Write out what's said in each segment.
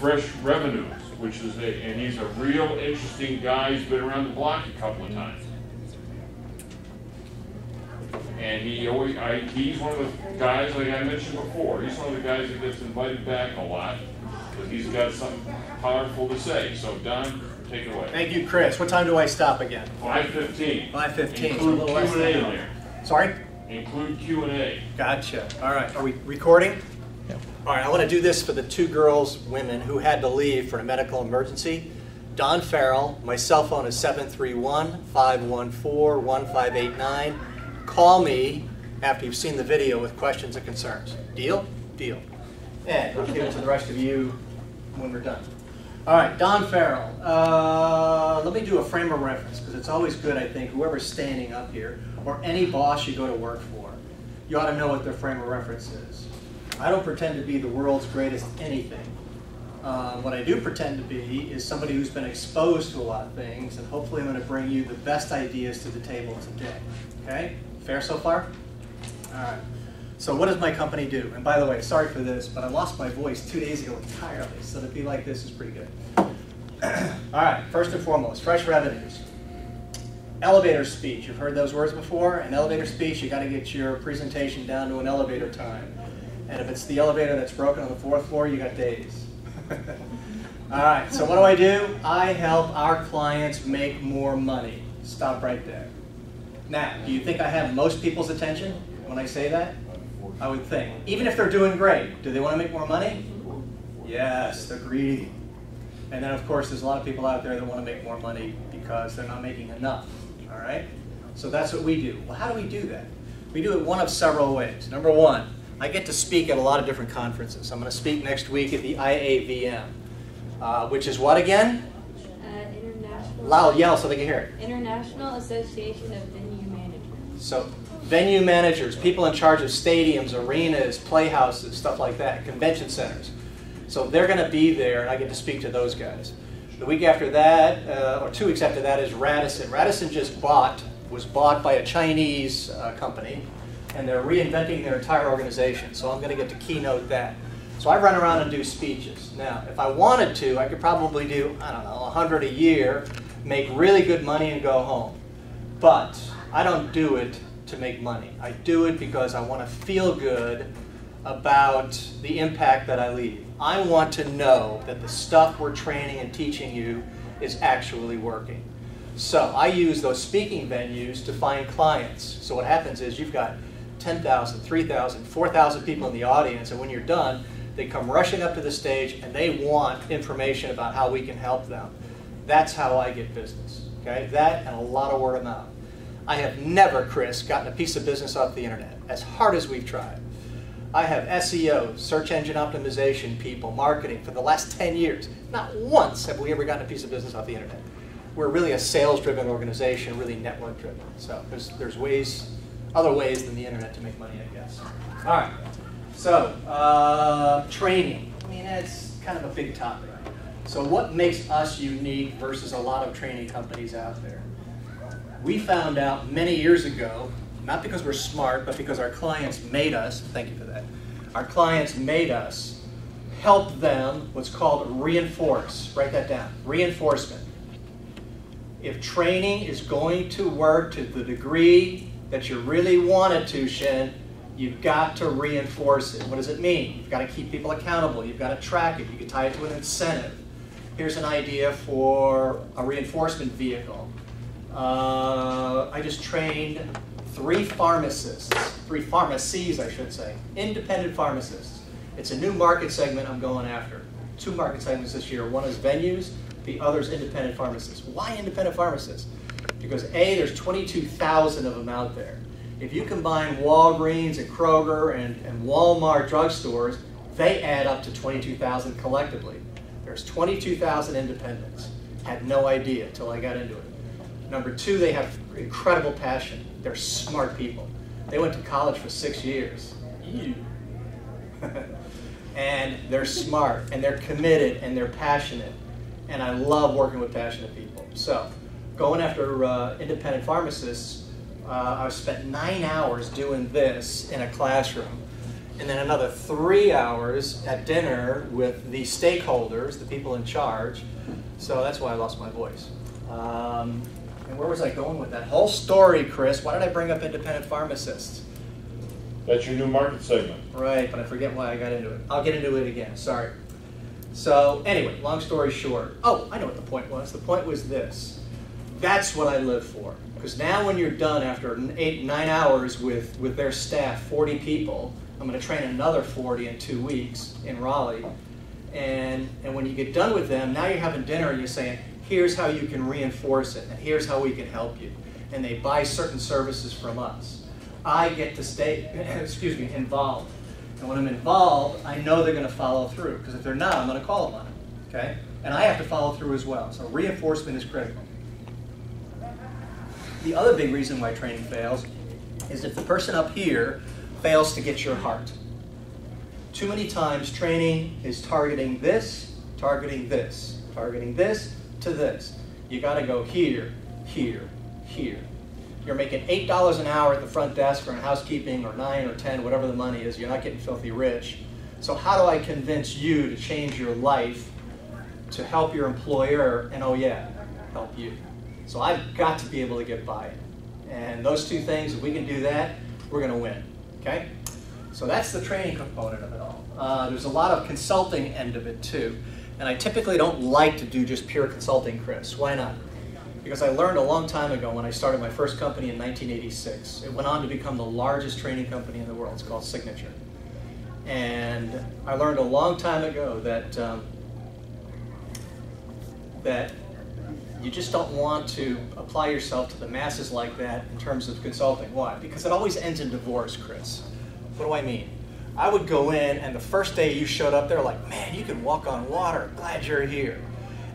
Fresh Revenues, which is and he's a real interesting guy. He's been around the block a couple of times. And he's one of the guys, like I mentioned before, he's one of the guys that gets invited back a lot because he's got something powerful to say. So Don, take it away. Thank you, Chris. What time do I stop again? 5:15. 5:15. Include Q&A in there. Sorry? Include Q&A. Gotcha. All right. Are we recording? Yeah. All right. I want to do this for the two women who had to leave for a medical emergency. Don Farrell. My cell phone is 731-514-1589. Call me after you've seen the video with questions and concerns. Deal? Deal. And I'll give it to the rest of you when we're done. All right, Don Farrell. Let me do a frame of reference because it's always good, I think, whoever's standing up here or any boss you go to work for, you ought to know what their frame of reference is. I don't pretend to be the world's greatest anything. What I do pretend to be is somebody who's been exposed to a lot of things, and hopefully I'm going to bring you the best ideas to the table today. Okay? Fair so far? All right. So what does my company do? And by the way, sorry for this, but I lost my voice 2 days ago entirely, so to be like this is pretty good. All right, first and foremost, fresh revenues. Elevator speech, you've heard those words before. An elevator speech, you got to get your presentation down to an elevator time. And if it's the elevator that's broken on the 4th floor, you got days. All right, so what do? I help our clients make more money. Stop right there. Now, do you think I have most people's attention when I say that? I would think. Even if they're doing great, do they want to make more money? Yes, they're greedy. And then, of course, there's a lot of people out there that want to make more money because they're not making enough. All right? So that's what we do. Well, how do we do that? We do it one of several ways. Number one, I get to speak at a lot of different conferences. I'm going to speak next week at the IAVM, which is what again? International. Loud, yell so they can hear it. International Association of Venue Managers. So, venue managers, people in charge of stadiums, arenas, playhouses, stuff like that, convention centers. So they're going to be there, and I get to speak to those guys. The week after that, or 2 weeks after that, is Radisson. Radisson was bought by a Chinese company, and they're reinventing their entire organization. So I'm going to get to keynote that. So I run around and do speeches. Now, if I wanted to, I could probably do, I don't know, 100 a year, make really good money and go home. But I don't do it to make money. I do it because I want to feel good about the impact that I leave. I want to know that the stuff we're training and teaching you is actually working. So I use those speaking venues to find clients. So what happens is you've got 10,000, 3,000, 4,000 people in the audience, and when you're done, they come rushing up to the stage and they want information about how we can help them. That's how I get business. Okay? That and a lot of word of mouth. I have never, Chris, gotten a piece of business off the internet, as hard as we've tried. I have SEO, search engine optimization people, marketing for the last 10 years. Not once have we ever gotten a piece of business off the internet. We're really a sales-driven organization, really network-driven. So there's other ways than the internet to make money, I guess. All right. So training. I mean, that's kind of a big topic. So what makes us unique versus a lot of training companies out there? We found out many years ago, not because we're smart, but because our clients made us, thank you for that, our clients made us help them what's called reinforce. Write that down, reinforcement. If training is going to work to the degree that you really want it to, Shen, you've got to reinforce it. What does it mean? You've got to keep people accountable. You've got to track it. You can tie it to an incentive. Here's an idea for a reinforcement vehicle. I just trained 3 pharmacies, I should say, independent pharmacists. It's a new market segment I'm going after. 2 market segments this year. One is venues, the other is independent pharmacists. Why independent pharmacists? Because A, there's 22,000 of them out there. If you combine Walgreens and Kroger and Walmart drugstores, they add up to 22,000 collectively. There's 22,000 independents. Had no idea until I got into it. Number 2, they have incredible passion. They're smart people. They went to college for 6 years. And they're smart, and they're committed, and they're passionate. And I love working with passionate people. So, going after independent pharmacists, I've spent 9 hours doing this in a classroom. and then another 3 hours at dinner with the stakeholders, the people in charge. So that's why I lost my voice. And where was I going with that whole story, Chris? Why did I bring up independent pharmacists? That's your new market segment. Right, but I forget why I got into it. I'll get into it again, sorry. So anyway, long story short. Oh, I know what the point was. The point was this. That's what I live for. Because now when you're done after 8, 9 hours with their staff, 40 people, I'm going to train another 40 in 2 weeks in Raleigh. And when you get done with them, now you're having dinner and you're saying, here's how you can reinforce it, and here's how we can help you. And they buy certain services from us. I get to stay, involved. And when I'm involved, I know they're going to follow through. Because if they're not, I'm going to call them on it. Okay? And I have to follow through as well. So reinforcement is critical. The other big reason why training fails is if the person up here fails to get your heart. Too many times training is targeting this, targeting this, targeting this to this. You got to go here, here, here. You're making $8 an hour at the front desk or in housekeeping, or 9 or 10, whatever the money is. You're not getting filthy rich. So how do I convince you to change your life to help your employer and, oh yeah, help you? So I've got to be able to get by it. And those two things, if we can do that, we're going to win. Okay? So that's the training component of it all. There's a lot of consulting end of it too. And I typically don't like to do just pure consulting, Chris. Why not? Because I learned a long time ago when I started my first company in 1986. It went on to become the largest training company in the world. It's called Signature. And I learned a long time ago that you just don't want to apply yourself to the masses like that in terms of consulting. Why? Because it always ends in divorce, Chris. What do I mean? I would go in, and the first day you showed up, they're like, man, you can walk on water. Glad you're here.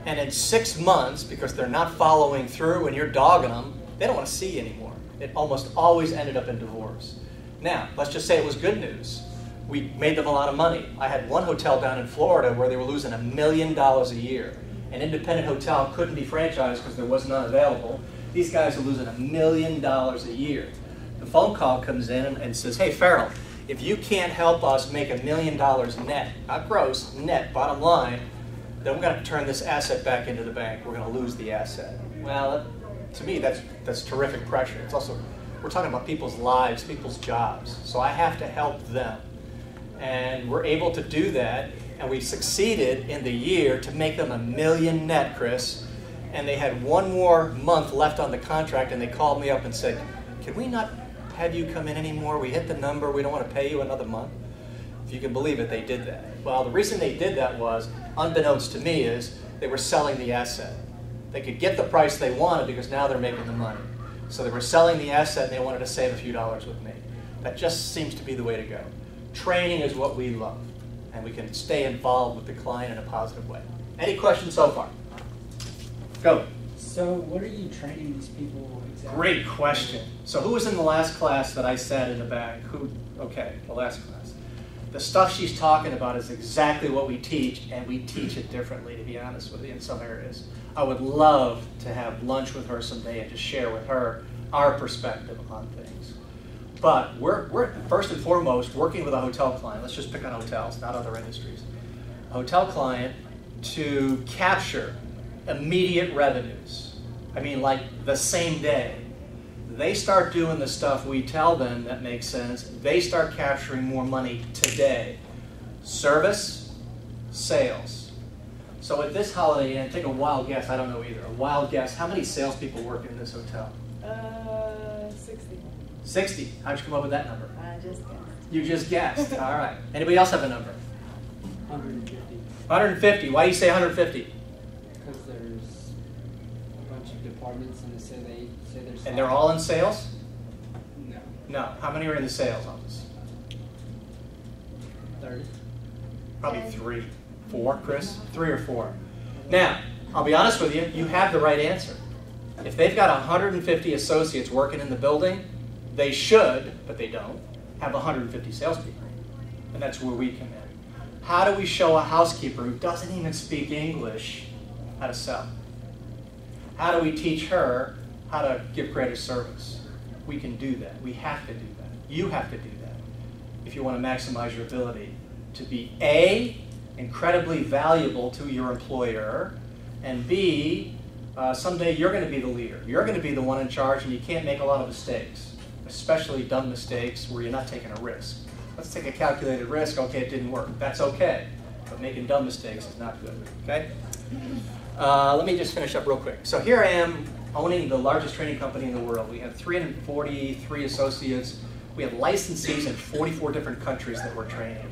And in 6 months, because they're not following through and you're dogging them, they don't want to see you anymore. It almost always ended up in divorce. Now, let's just say it was good news. We made them a lot of money. I had one hotel down in Florida where they were losing $1 million a year. An independent hotel couldn't be franchised because there was none available. These guys are losing $1 million a year. The phone call comes in and says, hey, Farrell, if you can't help us make $1 million net, not gross, net, bottom line, then we're going to turn this asset back into the bank. We're going to lose the asset. Well, to me, that's terrific pressure. It's also, we're talking about people's lives, people's jobs. So I have to help them. And we're able to do that. And we succeeded in the year to make them $1 million net, Chris. And they had 1 more month left on the contract, and they called me up and said, can we not have you come in anymore? We hit the number. We don't want to pay you another month. If you can believe it, they did that. Well, the reason they did that was, unbeknownst to me, is they were selling the asset. They could get the price they wanted because now they're making the money. So they were selling the asset, and they wanted to save a few dollars with me. That just seems to be the way to go. Training is what we love. And we can stay involved with the client in a positive way. Any questions so far? Go. So what are you training these people exactly? Great question. So who was in the last class that I sat in the back? Who? Okay, the last class. The stuff she's talking about is exactly what we teach, and we teach it differently, to be honest with you, in some areas. I would love to have lunch with her someday and just share with her our perspective on things. But we're first and foremost working with a hotel client. Let's just pick on hotels, not other industries. A hotel client to capture immediate revenues. I mean, like the same day. They start doing the stuff we tell them that makes sense. They start capturing more money today. Service, sales. So at this Holiday Inn, take a wild guess. I don't know either. A wild guess. How many salespeople work in this hotel? 60. 60. How'd you come up with that number? I just guessed. You just guessed. All right. Anybody else have a number? 150. 150. Why do you say 150? Because there's a bunch of departments, and they say there's. And they're all in sales? No. No. How many are in the sales office? 30. Probably 3. 4, Chris? 3 or 4. Now, I'll be honest with you, you have the right answer. If they've got 150 associates working in the building, they should, but they don't, have 150 salespeople. And that's where we come in. How do we show a housekeeper who doesn't even speak English how to sell? How do we teach her how to give greater service? We can do that. We have to do that. You have to do that. if you want to maximize your ability to be A, incredibly valuable to your employer, and B, someday you're going to be the leader. You're going to be the one in charge, and you can't make a lot of mistakes, especially dumb mistakes where you're not taking a risk. Let's take a calculated risk. Okay, it didn't work. That's okay, but making dumb mistakes is not good. Okay? Let me just finish up real quick. So here I am owning the largest training company in the world. We have 343 associates. We have licensees in 44 different countries that we're training.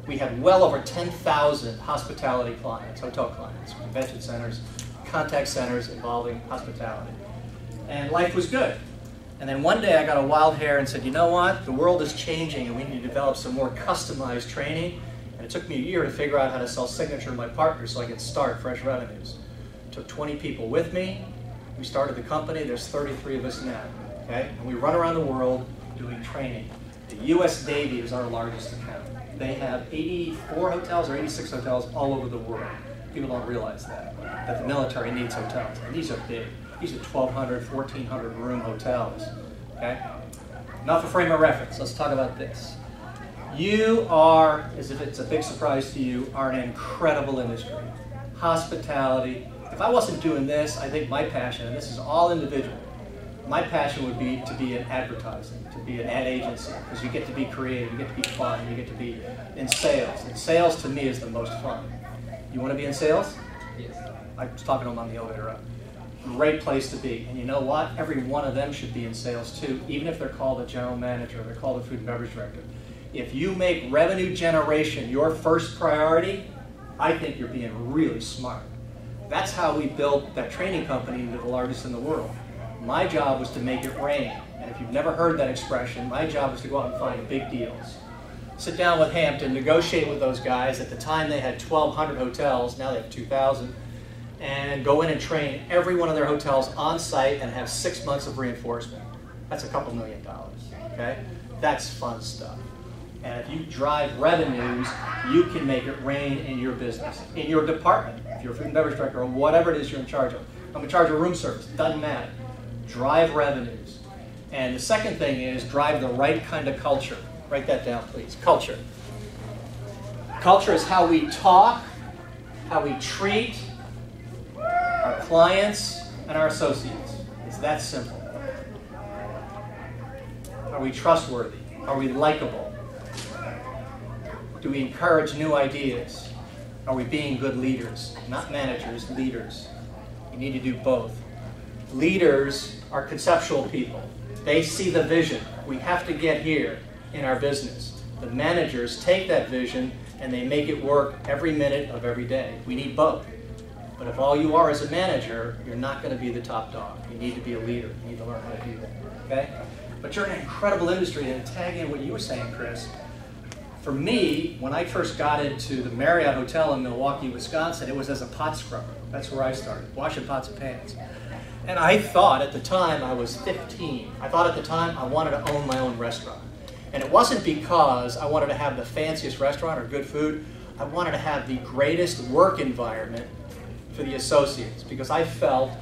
We have well over 10,000 hospitality clients, hotel clients, convention centers, contact centers involving hospitality. And life was good. And then one day I got a wild hair and said, you know what? The world is changing and we need to develop some more customized training. And it took me a year to figure out how to sell Signature to my partners so I could start Fresh Revenues. Took 20 people with me. We started the company. There's 33 of us now. Okay? And we run around the world doing training. The U.S. Navy is our largest account. They have 84 hotels or 86 hotels all over the world. People don't realize that the military needs hotels. And these are big. These are 1,200, 1,400 room hotels. Okay? Now for frame of reference, let's talk about this. You are, as if it's a big surprise to you, are an incredible industry. Hospitality. If I wasn't doing this, I think my passion, and this is all individual, my passion would be to be in advertising, to be an ad agency, because you get to be creative, you get to be fun, you get to be in sales. And sales to me is the most fun. You want to be in sales? Yes. I was talking to them on the elevator up. Great place to be. And you know what? Every one of them should be in sales too, even if they're called a general manager or they're called a food and beverage director. If you make revenue generation your first priority, I think you're being really smart. That's how we built that training company into the largest in the world. My job was to make it rain. And if you've never heard that expression, my job was to go out and find big deals. Sit down with Hampton, negotiate with those guys. At the time they had 1,200 hotels, now they have 2,000. And go in and train every one of their hotels on site and have 6 months of reinforcement. That's a couple $1 million, okay? That's fun stuff. And if you drive revenues, you can make it rain in your business, in your department. If you're a food and beverage director or whatever it is you're in charge of. I'm in charge of room service, doesn't matter. Drive revenues. And the second thing is drive the right kind of culture. Write that down, please. Culture. Culture is how we talk, how we treat our clients and our associates. It's that simple. Are we trustworthy? Are we likable? Do we encourage new ideas? Are we being good leaders? Not managers, leaders. You need to do both. Leaders are conceptual people. They see the vision. We have to get here in our business. The managers take that vision and they make it work every minute of every day. We need both. But if all you are is a manager, you're not going to be the top dog. You need to be a leader. You need to learn how to do that. Okay? But you're in an incredible industry, and to tag in what you were saying, Chris. For me, when I first got into the Marriott Hotel in Milwaukee, Wisconsin, it was as a pot scrubber. That's where I started, washing pots and pans. And I thought at the time, I was 15, I thought at the time I wanted to own my own restaurant. And it wasn't because I wanted to have the fanciest restaurant or good food. I wanted to have the greatest work environment for the associates, because I felt,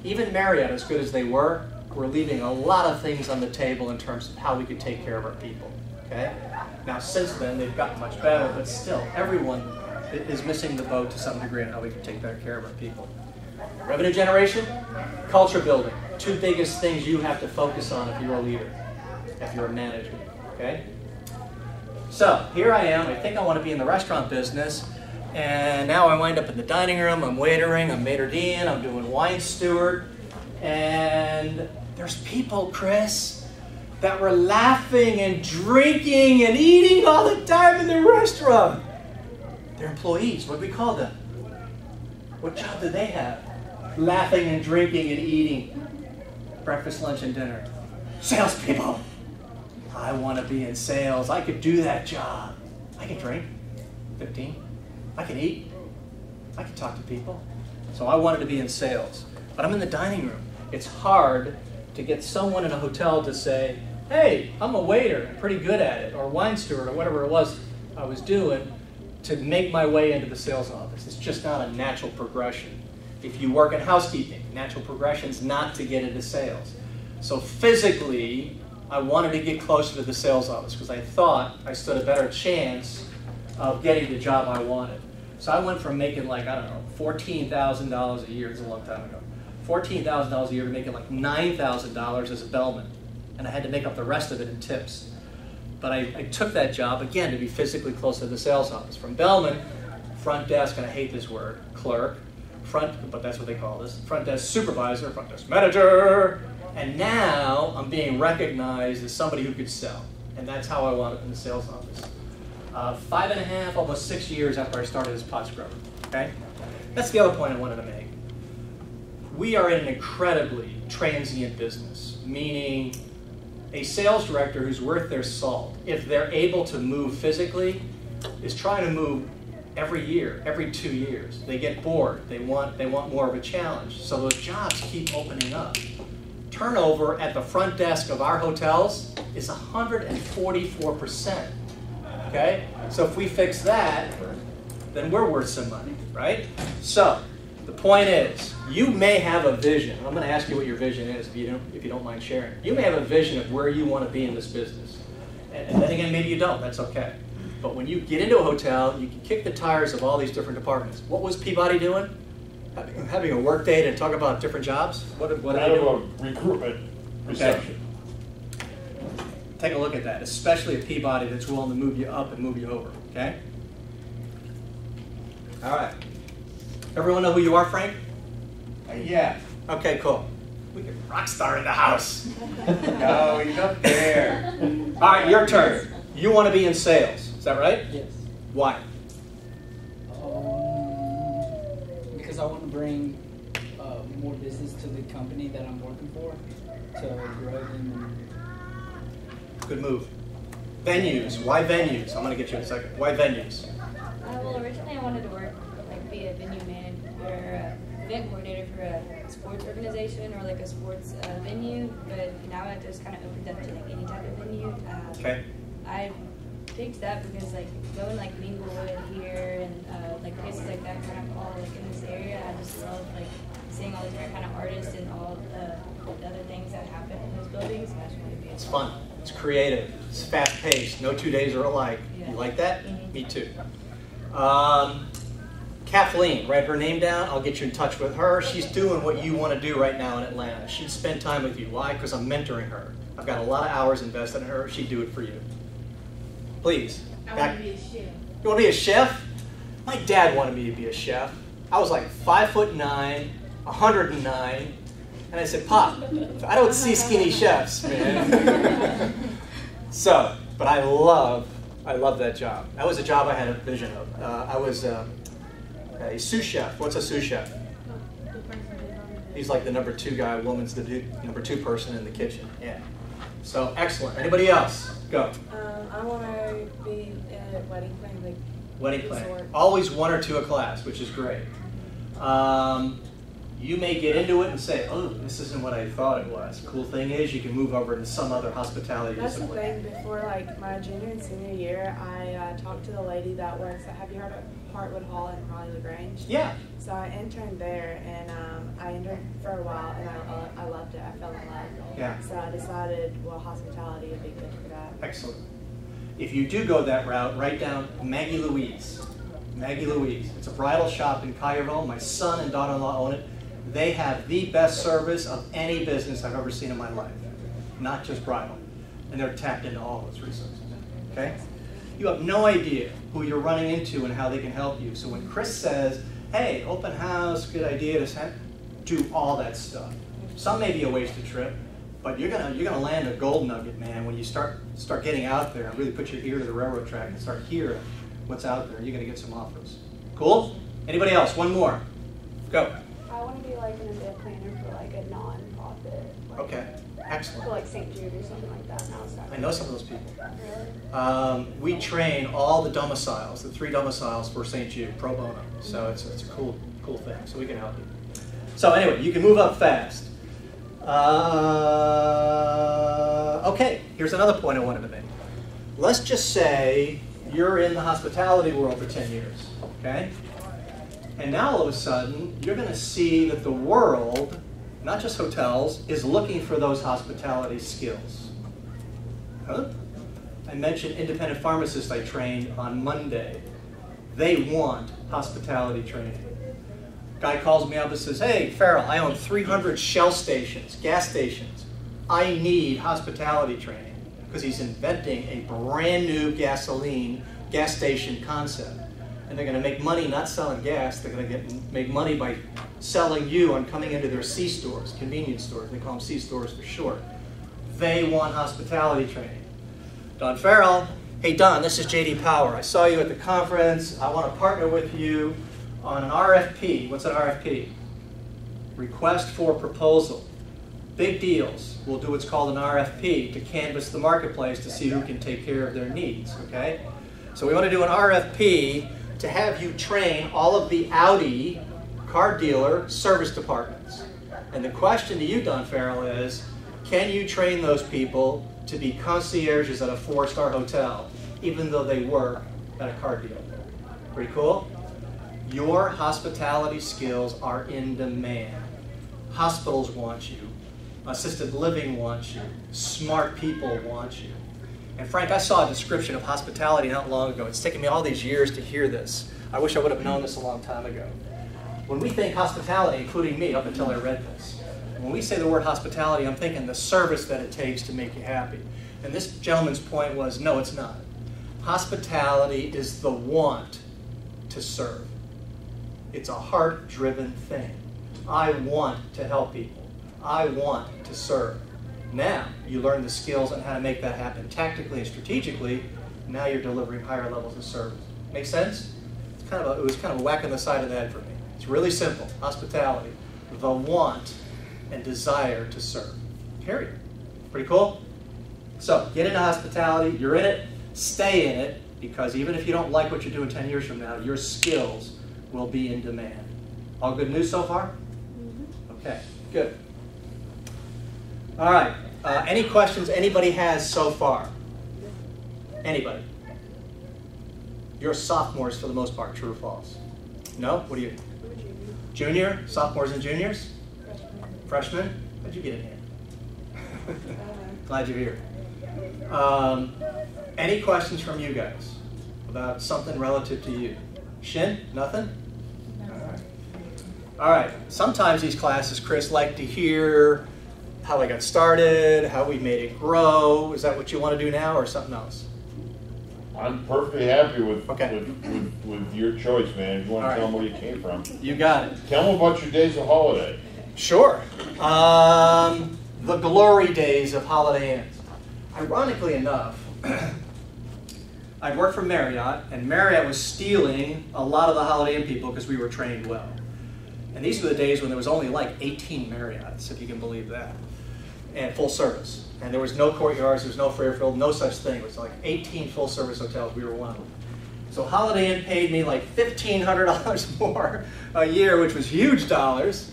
even Marriott, as good as they were leaving a lot of things on the table in terms of how we could take care of our people. Okay? Now, since then, they've gotten much better, but still, everyone is missing the boat to some degree on how we can take better care of our people. Revenue generation, culture building. Two biggest things you have to focus on if you're a leader, if you're a manager. Okay? So, here I am. I think I want to be in the restaurant business, and now I wind up in the dining room. I'm waitering, I'm maitre d', I'm doing wine steward, and there's people, Chris, that were laughing and drinking and eating all the time in the restaurant. They're employees. What do we call them? What job do they have? Laughing and drinking and eating. Breakfast, lunch, and dinner. Salespeople. I want to be in sales. I could do that job. I can drink. 15. I can eat. I can talk to people. So I wanted to be in sales. But I'm in the dining room. It's hard to get someone in a hotel to say, hey, I'm a waiter, I'm pretty good at it, or wine steward, or whatever it was I was doing, to make my way into the sales office. It's just not a natural progression. If you work in housekeeping, natural progression is not to get into sales. So physically, I wanted to get closer to the sales office because I thought I stood a better chance of getting the job I wanted. So I went from making like, I don't know, $14,000 a year, it's a long time ago, $14,000 a year to making like $9,000 as a bellman. And I had to make up the rest of it in tips. But I took that job, again, to be physically close to the sales office. From bellman, front desk, and I hate this word, clerk, but that's what they call this, front desk supervisor, front desk manager, and now I'm being recognized as somebody who could sell. And that's how I wound up in the sales office. 5.5, almost 6 years after I started as pot scrubber, okay? That's the other point I wanted to make. We are in an incredibly transient business, meaning a sales director who's worth their salt, if they're able to move physically, is trying to move every year, every 2 years. They get bored. They want more of a challenge. So those jobs keep opening up. Turnover at the front desk of our hotels is 144%. Okay? So if we fix that, then we're worth some money, right? So the point is, you may have a vision. I'm going to ask you what your vision is if you don't mind sharing. You may have a vision of where you want to be in this business. And then again, maybe you don't. That's okay. But when you get into a hotel, you can kick the tires of all these different departments. What was Peabody doing? Having a work day to talk about different jobs? What did they do? Recruitment reception. Okay. Take a look at that, especially a Peabody that's willing to move you up and move you over, okay? All right. Everyone know who you are, Frank? Yeah. Okay, cool. We get rock star in the house. No, he's up there. All right, your turn. You want to be in sales, is that right? Yes. Why? Because I want to bring more business to the company that I'm working for to grow them. Good move. Venues. Why venues? I'm going to get you in a second. Why venues? Well, originally I wanted to work, be a venue manager or event coordinator for a sports organization or like a sports venue, but now it just kind of opened up to like any type of venue. Okay. I picked that because like going like Minglewood here and like places like that kind of all like in this area, I just love like seeing all these different kind of artists and all the other things that happen in those buildings. And I just want to be It's fun. It's creative. It's fast-paced. No 2 days are alike. Yeah. You like that? Mm-hmm. Me too. Kathleen, write her name down. I'll get you in touch with her. She's doing what you want to do right now in Atlanta. She'd spend time with you. Why? Because I'm mentoring her. I've got a lot of hours invested in her. She'd do it for you. Please. I want to be a chef. You want to be a chef? My dad wanted me to be a chef. I was like 5'9", 109, and I said, Pop, I don't see skinny chefs, man. So, but I love that job. That was a job I had a vision of. I was a sous chef. What's a sous chef? He's like the number 2 guy. Woman's the number 2 person in the kitchen. Yeah. So excellent. Anybody else? Go. I want to be a wedding planning, like Wedding planning. resort. Always 1 or 2 a class, which is great. You may get into it and say, oh, this isn't what I thought it was. Cool thing is you can move over to some other hospitality That's the discipline. thing. Before like my junior and senior year, I talked to the lady that works at, have you heard of Hartwood Hall in Raleigh LaGrange? Yeah. So I interned there, and I interned for a while, and I loved it. I fell in love. Yeah. So I decided, well, hospitality would be good for that. Excellent. If you do go that route, write down Maggie Louise. Maggie Louise. It's a bridal shop in Collierville. My son and daughter-in-law own it. They have the best service of any business I've ever seen in my life, not just bridal. And they're tapped into all those resources. Okay? You have no idea who you're running into and how they can help you. So when Chris says, hey, open house, good idea to send, do all that stuff. Some may be a wasted trip, but you're gonna land a gold nugget, man, when you start getting out there and really put your ear to the railroad track and start hearing what's out there. You're gonna get some offers. Cool? Anybody else? One more. Go. I want to be like an event planner for like a non-profit. Like, Okay. Excellent. For like St. Jude or something like that. Now, I know some of those people. Really? We train all the domiciles, the 3 domiciles for St. Jude, pro bono. So it's a cool thing. So we can help you. So anyway, you can move up fast. Okay, here's another point I wanted to make. Let's just say you're in the hospitality world for 10 years, okay? And now all of a sudden, you're going to see that the world, not just hotels, is looking for those hospitality skills. Huh? I mentioned independent pharmacists I trained on Monday. They want hospitality training. Guy calls me up and says, hey, Farrell, I own 300 Shell stations, gas stations. I need hospitality training, because he's inventing a brand new gasoline gas station concept. And they're going to make money not selling gas. They're going to make money by selling you on coming into their C stores, convenience stores. They call them C stores for short. They want hospitality training. Don Farrell, hey Don, this is JD Power. I saw you at the conference. I want to partner with you on an RFP. What's an RFP? Request for proposal. Big deals. We'll do what's called an RFP to canvass the marketplace to see who can take care of their needs, okay? So we want to do an RFP to have you train all of the Audi car dealer service departments. And the question to you, Don Farrell, is, can you train those people to be concierges at a 4-star hotel, even though they work at a car dealer? Pretty cool? Your hospitality skills are in demand. Hospitals want you. Assisted living wants you. Smart people want you. And Frank, I saw a description of hospitality not long ago. It's taken me all these years to hear this. I wish I would have known this a long time ago. When we think hospitality, including me, up until I read this, when we say the word hospitality, I'm thinking the service that it takes to make you happy. And this gentleman's point was, no, it's not. Hospitality is the want to serve. It's a heart-driven thing. I want to help people. I want to serve. Now, you learn the skills on how to make that happen tactically and strategically. Now you're delivering higher levels of service. Make sense? It was kind of a whack on the side of the head for me. It's really simple. Hospitality. The want and desire to serve. Period. Pretty cool? So, get into hospitality. You're in it. Stay in it. Because even if you don't like what you're doing 10 years from now, your skills will be in demand. All good news so far? Okay, good. All right, any questions anybody has so far? Anybody? You're sophomores for the most part, true or false? No? What are you? Junior? Sophomores and juniors? Freshmen? How'd you get in here? Glad you're here. Any questions from you guys about something relative to you? Shin? Nothing? All right. Sometimes these classes, Chris, like to hear how I got started, how we made it grow. Is that what you want to do now or something else? I'm perfectly happy with Okay. with your choice, man. If you want to All tell right. them where you came from. You got it. Tell them about your days of holiday. Sure. The glory days of Holiday Inns. Ironically enough, I'd worked for Marriott, and Marriott was stealing a lot of the Holiday Inn people because we were trained well. And these were the days when there was only like 18 Marriotts, if you can believe that, and full service. And there was no Courtyards, there was no Fairfield, no such thing. It was like 18 full-service hotels. We were one of them. So Holiday Inn paid me like $1,500 more a year, which was huge dollars,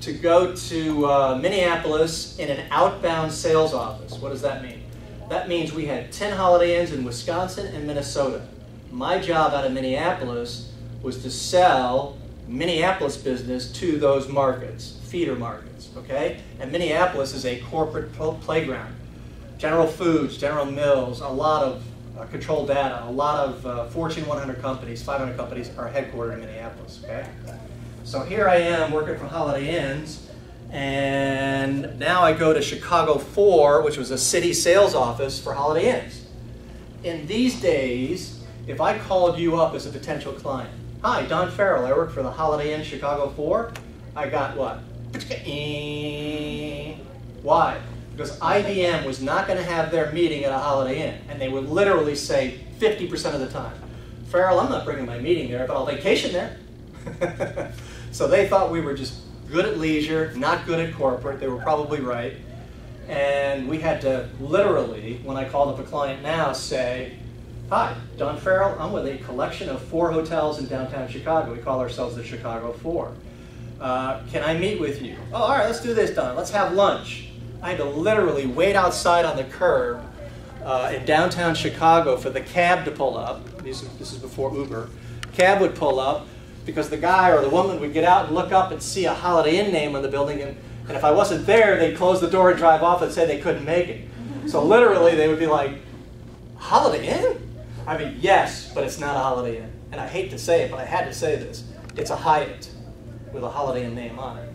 to go to Minneapolis in an outbound sales office. What does that mean? That means we had 10 Holiday Inns in Wisconsin and Minnesota. My job out of Minneapolis was to sell Minneapolis business to those markets, feeder markets, okay? And Minneapolis is a corporate playground. General Foods, General Mills, a lot of Control Data, a lot of Fortune 100 companies, 500 companies are headquartered in Minneapolis, okay? So here I am working for Holiday Inns, and now I go to Chicago 4, which was a city sales office for Holiday Inns. In these days, if I called you up as a potential client, hi, Don Farrell, I work for the Holiday Inn Chicago 4, I got what? Why? Because IBM was not going to have their meeting at a Holiday Inn, and they would literally say 50% of the time, Farrell, I'm not bringing my meeting there, but I'll vacation there. So they thought we were just good at leisure, not good at corporate. They were probably right. And we had to literally, when I called up a client now, say, hi, Don Farrell, I'm with a collection of 4 hotels in downtown Chicago. We call ourselves the Chicago 4. Can I meet with you? Oh, all right, let's do this, Don. Let's have lunch. I had to literally wait outside on the curb in downtown Chicago for the cab to pull up. This is before Uber. Cab would pull up because the guy or the woman would get out and look up and see a Holiday Inn name on the building, and if I wasn't there, they'd close the door and drive off and say they couldn't make it. So literally they would be like, Holiday Inn? I mean, yes, but it's not a Holiday Inn. And I hate to say it, but I had to say this. It's a Hyatt with a Holiday Inn name on it.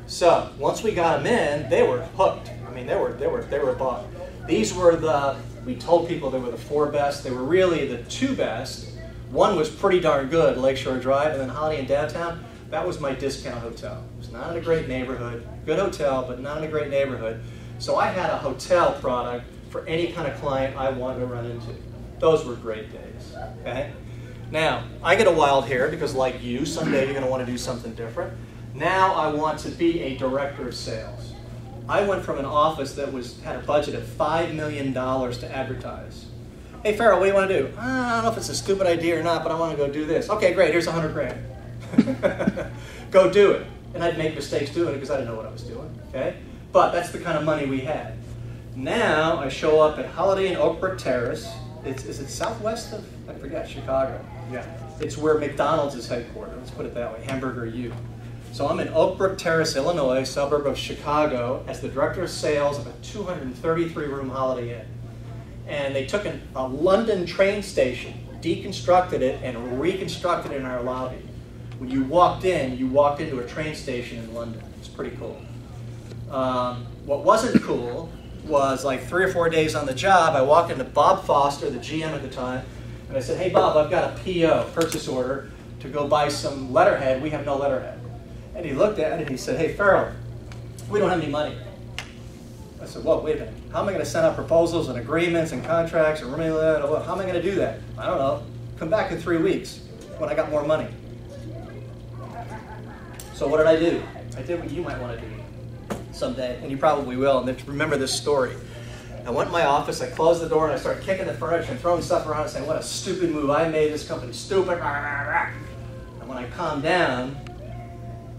So once we got them in, they were hooked. I mean, they were bought. These were we told people they were the 4 best. They were really the 2 best. One was pretty darn good, Lakeshore Drive, and then Holiday Inn Downtown. That was my discount hotel. It was not in a great neighborhood. Good hotel, but not in a great neighborhood. So I had a hotel product for any kind of client I wanted to run into. Those were great days. Okay? Now, I get a wild hair because like you, someday you're going to want to do something different. Now I want to be a director of sales. I went from an office that had a budget of $5 million to advertise. Hey Farrell, what do you want to do? I don't know if it's a stupid idea or not, but I want to go do this. Okay, great, here's $100 grand. Go do it. And I'd make mistakes doing it because I didn't know what I was doing. Okay? But that's the kind of money we had. Now I show up at Holiday Inn Oak Brook Terrace. Is it southwest of, I forget, Chicago? Yeah. It's where McDonald's is headquartered. Let's put it that way, Hamburger U. So I'm in Oak Brook Terrace, Illinois, suburb of Chicago, as the director of sales of a 233-room Holiday Inn. And they took a London train station, deconstructed it, and reconstructed it in our lobby. When you walked into a train station in London. It's pretty cool. What wasn't cool was like 3 or 4 days on the job, I walked into Bob Foster, the GM at the time, and I said, hey Bob, I've got a PO, purchase order, to go buy some letterhead. We have no letterhead. And he looked at it and he said, hey Farrell, we don't have any money. I said, whoa, wait a minute. How am I going to send out proposals and agreements and contracts? And how am I going to do that? I don't know. Come back in 3 weeks when I got more money. So what did I do? I did what you might want to do someday, and you probably will, and then remember this story. I went in my office, I closed the door, and I started kicking the furniture and throwing stuff around and saying, what a stupid move I made, this company's stupid. And when I calmed down,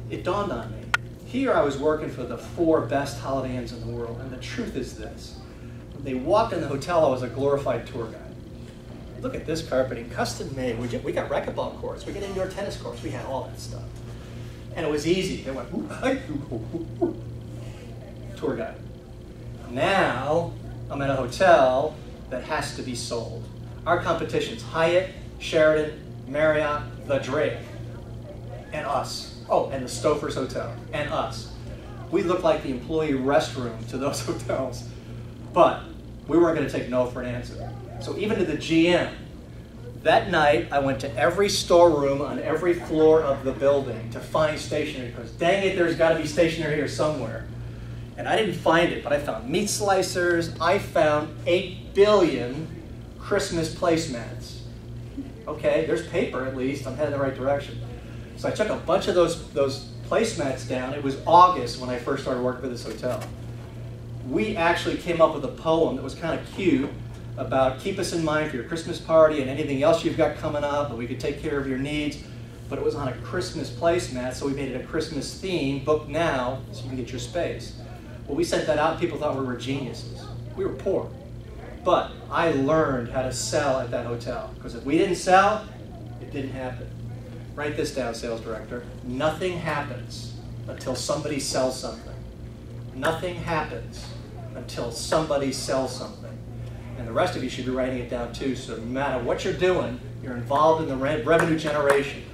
it dawned on me. Here I was working for the 4 best Holiday Inns in the world, and the truth is this. When they walked in the hotel, I was a glorified tour guide. Look at this carpeting, custom made. We got racquetball courts, we got indoor tennis courts, we had all that stuff. And it was easy. They went, tour guide. Now, I'm at a hotel that has to be sold. Our competition's Hyatt, Sheraton, Marriott, The Drake, and us. Oh, and the Stouffer's Hotel, and us. We look like the employee restroom to those hotels. But we weren't going to take no for an answer. So even to the GM, that night I went to every storeroom on every floor of the building to find stationery, because dang it, there's got to be stationery here somewhere. And I didn't find it, but I found meat slicers. I found 8 billion Christmas placemats. Okay, there's paper at least. I'm heading in the right direction. So I took a bunch of those placemats down. It was August when I first started working for this hotel. We actually came up with a poem that was kind of cute about keep us in mind for your Christmas party and anything else you've got coming up, and we could take care of your needs. But it was on a Christmas placemat, so we made it a Christmas theme. Book now so you can get your space. Well, we sent that out and people thought we were geniuses. We were poor. But I learned how to sell at that hotel. Because if we didn't sell, it didn't happen. Write this down, sales director. Nothing happens until somebody sells something. Nothing happens until somebody sells something. And the rest of you should be writing it down too, so no matter what you're doing, you're involved in the revenue generation.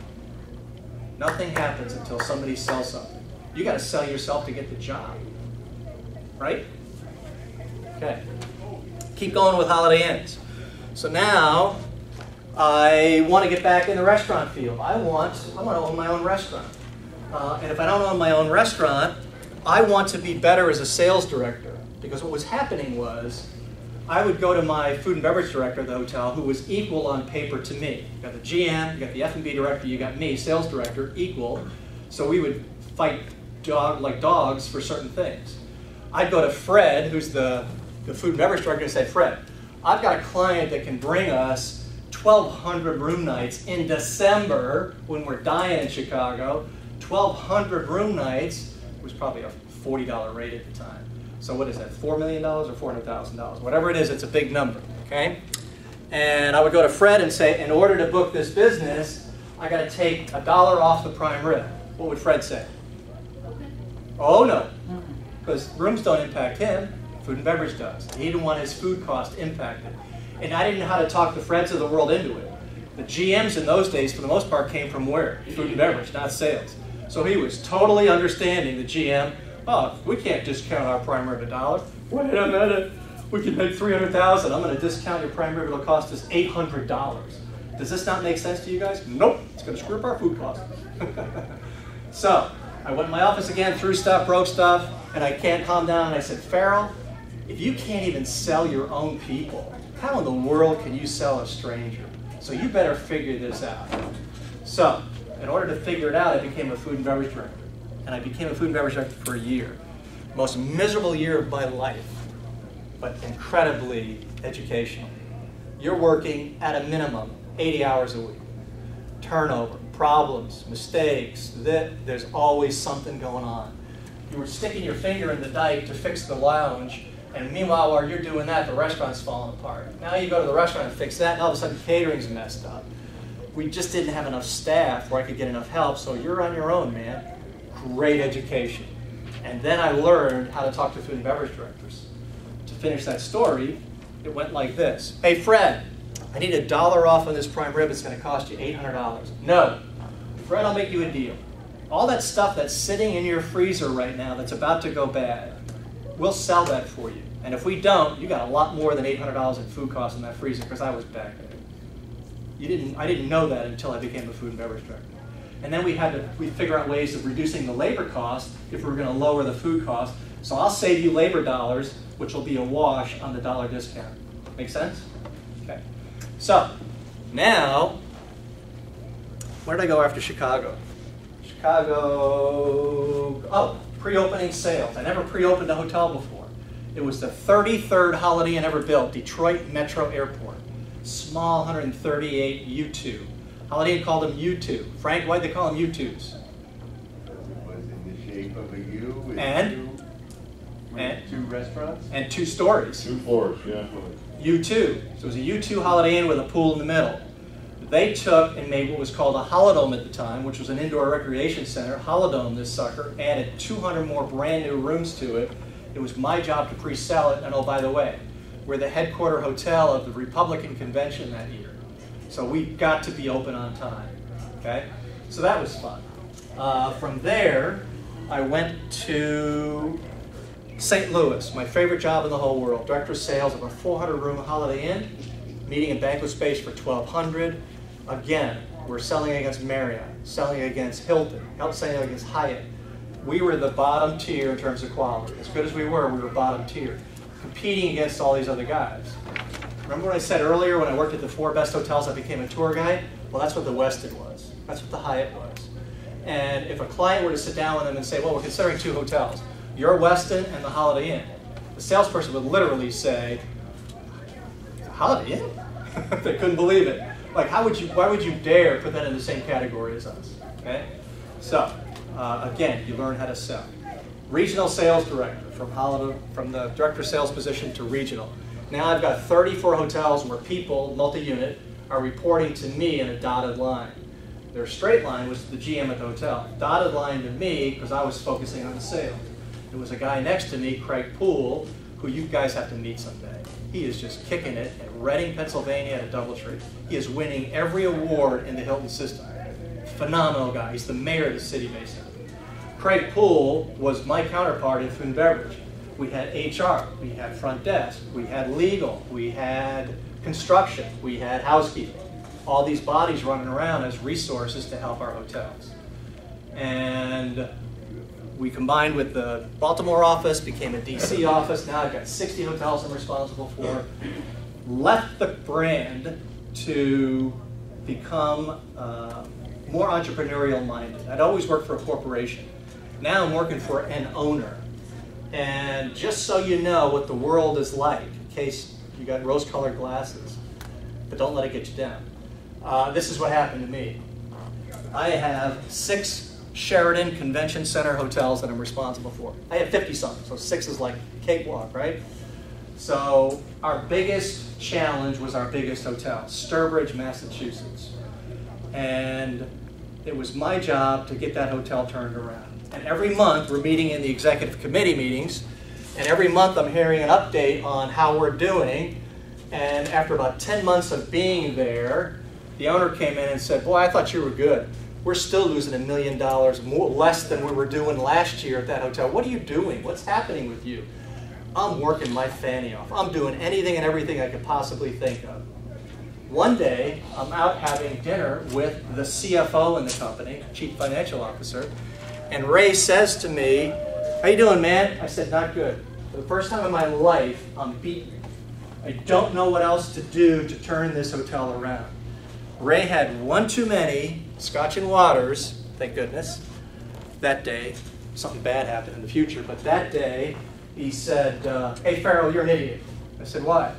Nothing happens until somebody sells something. You got to sell yourself to get the job. Right? Okay. Keep going with Holiday Inns. So now I want to get back in the restaurant field. I want to own my own restaurant. And if I don't own my own restaurant, I want to be better as a sales director. Because what was happening was I would go to my food and beverage director of the hotel, who was equal on paper to me. You got the GM, you got the F&B director, you got me, sales director, equal. So we would fight like dogs for certain things. I'd go to Fred, who's the food and beverage director, and say, Fred, I've got a client that can bring us 1,200 room nights in December when we're dying in Chicago. 1,200 room nights was probably a $40 rate at the time. So what is that, $4 million or $400,000? Whatever it is, it's a big number, okay? And I would go to Fred and say, in order to book this business, I got to take $1 off the prime rib. What would Fred say? Oh no, because rooms don't impact him. Food and beverage does. He didn't want his food cost impacted. And I didn't know how to talk the Freds of the world into it. The GMs in those days, for the most part, came from where? Food and beverage, not sales. So he was totally understanding the GM. Oh, we can't discount our prime rib $1. Wait a minute. We can make $300,000. I'm going to discount your prime rib. It'll cost us $800. Does this not make sense to you guys? Nope. It's going to screw up our food costs. So I went in my office again, threw stuff, broke stuff, and I can't calm down. And I said, Farrell, if you can't even sell your own people, how in the world can you sell a stranger? So you better figure this out. So in order to figure it out, I became a food and beverage director. And I became a food and beverage director for a year. Most miserable year of my life, but incredibly educational. You're working at a minimum 80 hours a week. Turnover, problems, mistakes, there's always something going on. You were sticking your finger in the dike to fix the lounge, and meanwhile, while you're doing that, the restaurant's falling apart. Now you go to the restaurant and fix that, and all of a sudden catering's messed up. We just didn't have enough staff where I could get enough help, so you're on your own, man. Great education. And then I learned how to talk to food and beverage directors. To finish that story, it went like this. Hey, Fred, I need $1 off on this prime rib. It's going to cost you $800. No. Fred, I'll make you a deal. All that stuff that's sitting in your freezer right now that's about to go bad, we'll sell that for you. And if we don't, you got a lot more than $800 in food costs in that freezer because I was back there. I didn't know that until I became a food and beverage director. And then we figure out ways of reducing the labor cost if we're going to lower the food cost. So I'll save you labor dollars, which will be a wash on the dollar discount. Make sense? Okay. So now, where did I go after Chicago? Oh, pre-opening sales. I never pre-opened a hotel before. It was the 33rd Holiday Inn ever built, Detroit Metro Airport. Small 138 U2. Holiday Inn called them U2. Frank, why'd they call them U2s? It was in the shape of a U with two restaurants? And 2 stories. 2 floors, yeah. U2. So it was a U2 Holiday Inn with a pool in the middle. They took and made what was called a Holidome at the time, which was an indoor recreation center. Holidome, this sucker, added 200 more brand new rooms to it. It was my job to pre-sell it, and oh, by the way, we're the headquarter hotel of the Republican convention that year. So we got to be open on time, okay? So that was fun. From there, I went to St. Louis, my favorite job in the whole world. Director of sales of a 400-room Holiday Inn, meeting and banquet space for 1,200. Again, we're selling against Marriott, selling against Hilton, selling against Hyatt. We were the bottom tier in terms of quality. As good as we were bottom tier, competing against all these other guys. Remember what I said earlier when I worked at the 4 best hotels, I became a tour guide? Well, that's what the Westin was. That's what the Hyatt was. And if a client were to sit down with them and say, well, we're considering 2 hotels, your Westin and the Holiday Inn, the salesperson would literally say, Holiday Inn? They couldn't believe it. Like, why would you dare put that in the same category as us? Okay? So, again, you learn how to sell. Regional sales director, from the director of sales position to regional. Now I've got 34 hotels where people, multi-unit, are reporting to me in a dotted line. Their straight line was the GM at the hotel. Dotted line to me, because I was focusing on the sales. There was a guy next to me, Craig Poole, who you guys have to meet someday. He is just kicking it at Reading, Pennsylvania at a DoubleTree. He is winning every award in the Hilton system. Phenomenal guy. He's the mayor of the city, basically. Craig Poole was my counterpart in food and beverage. We had HR, we had front desk, we had legal, we had construction, we had housekeeping. All these bodies running around as resources to help our hotels. And we combined with the Baltimore office, became a DC office. Now I've got 60 hotels I'm responsible for. Left the brand to become more entrepreneurial minded. I'd always worked for a corporation. Now I'm working for an owner. And just so you know what the world is like, in case you got rose-colored glasses, but don't let it get you down. This is what happened to me. I have 6 Sheraton Convention Center hotels that I'm responsible for. I have 50-something, so 6 is like cakewalk, right? So our biggest challenge was our biggest hotel, Sturbridge, Massachusetts. And it was my job to get that hotel turned around. And every month we're meeting in the executive committee meetings, And every month I'm hearing an update on how we're doing. And after about 10 months of being there, the owner came in and said, boy, I thought you were good. We're still losing $1 million more, less than we were doing last year at that hotel. What are you doing? What's happening with you? I'm working my fanny off. I'm doing anything and everything I could possibly think of. One day, I'm out having dinner with the CFO in the company, Chief Financial Officer, and Ray says to me, how you doing, man? I said, not good. For the first time in my life, I'm beaten. I don't know what else to do to turn this hotel around. Ray had one too many Scotch and waters, thank goodness, that day. Something bad happened in the future, but that day, he said, hey, Farrell, you're an idiot. I said, why?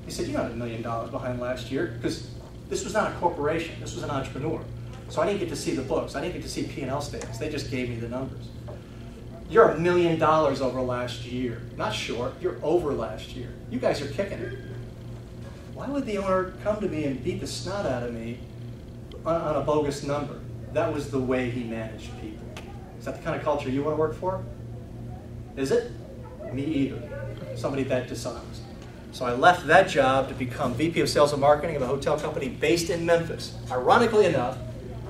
He said, you're not $1 million behind last year, because this was not a corporation. This was an entrepreneur. So I didn't get to see the books. I didn't get to see P&L statements. They just gave me the numbers. You're $1 million over last year. Not short, you're over last year. You guys are kicking it. Why would the owner come to me and beat the snot out of me on a bogus number? That was the way he managed people. Is that the kind of culture you want to work for? Is it? Me either. Somebody that dishonest. So I left that job to become VP of Sales and Marketing of a hotel company based in Memphis. Ironically enough,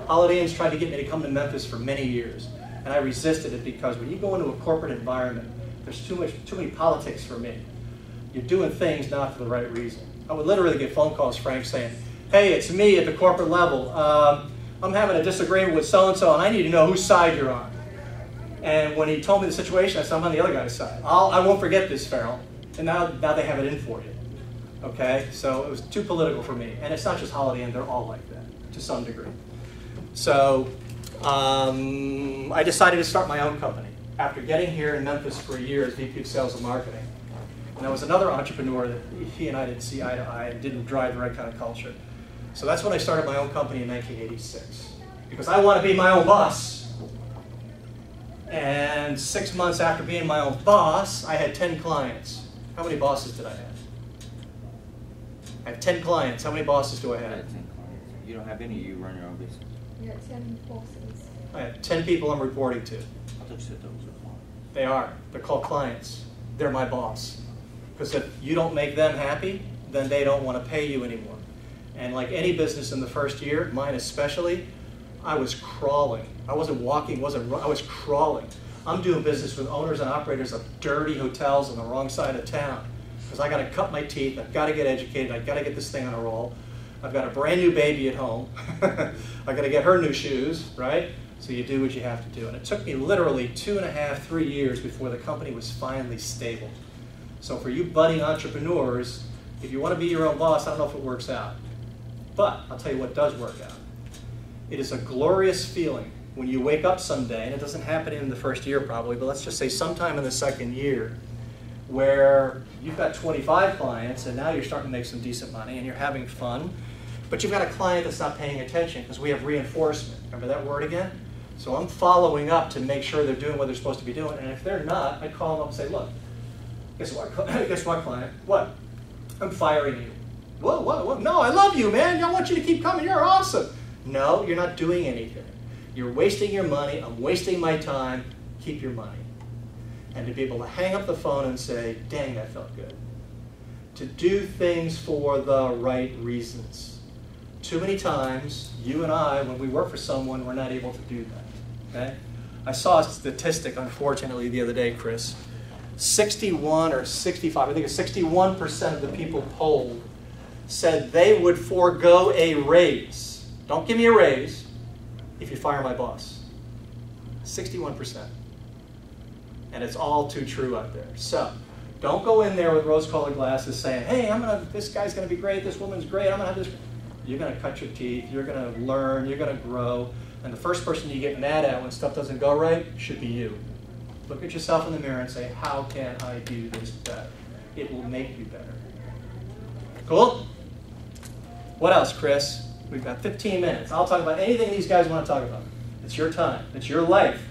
Holiday Inn's tried to get me to come to Memphis for many years. And I resisted it because when you go into a corporate environment, there's too many politics for me. You're doing things not for the right reason. I would literally get phone calls, Frank, saying, hey, it's me at the corporate level. I'm having a disagreement with so-and-so, and I need to know whose side you're on. And when he told me the situation, I said, I'm on the other guy's side. I won't forget this, Farrell. And now they have it in for you. Okay? So it was too political for me. And it's not just Holiday Inn, they're all like that, to some degree. So I decided to start my own company after getting here in Memphis for a year as VP of Sales and Marketing. And there was another entrepreneur that he and I didn't see eye to eye and didn't drive the right kind of culture. So that's when I started my own company in 1986. Because I want to be my own boss. And 6 months after being my own boss, I had 10 clients. How many bosses did I have? I have 10 clients. How many bosses do I have? 10 clients. You don't have any, you run your own business. You got 10 bosses. I have 10 people I'm reporting to. I thought you said those were clients. They are. They're called clients. They're my boss. Because if you don't make them happy, then they don't want to pay you anymore. And like any business in the first year, mine especially, I was crawling. I wasn't walking, I was crawling. I'm doing business with owners and operators of dirty hotels on the wrong side of town. Because I got to cut my teeth, I've got to get educated, I've got to get this thing on a roll. I've got a brand new baby at home. I've got to get her new shoes, right? So you do what you have to do. And it took me literally 2.5, 3 years before the company was finally stable. So for you budding entrepreneurs, if you want to be your own boss, I don't know if it works out. But I'll tell you what does work out. It is a glorious feeling when you wake up someday, and it doesn't happen in the first year probably, but let's just say sometime in the second year, where you've got 25 clients and now you're starting to make some decent money and you're having fun, but you've got a client that's not paying attention because we have reinforcement. Remember that word again? So I'm following up to make sure they're doing what they're supposed to be doing, and if they're not, I call them up and say, look, guess what, client? What? I'm firing you. What? No, I love you, man. I want you to keep coming. You're awesome. No, you're not doing anything. You're wasting your money. I'm wasting my time. Keep your money. And to be able to hang up the phone and say, dang, that felt good. To do things for the right reasons. Too many times, you and I, when we work for someone, we're not able to do that. Okay? I saw a statistic, unfortunately, the other day, Chris. 61 or 65, I think it's 61% of the people polled said they would forego a raise. Don't give me a raise if you fire my boss. 61%. And it's all too true out there. So don't go in there with rose-colored glasses saying, hey, this guy's going to be great, this woman's great, I'm going to have this. You're going to cut your teeth, you're going to learn, you're going to grow. And the first person you get mad at when stuff doesn't go right should be you. Look at yourself in the mirror and say, how can I do this better? It will make you better. Cool? What else, Chris? We've got 15 minutes. I'll talk about anything these guys want to talk about. It's your time. It's your life.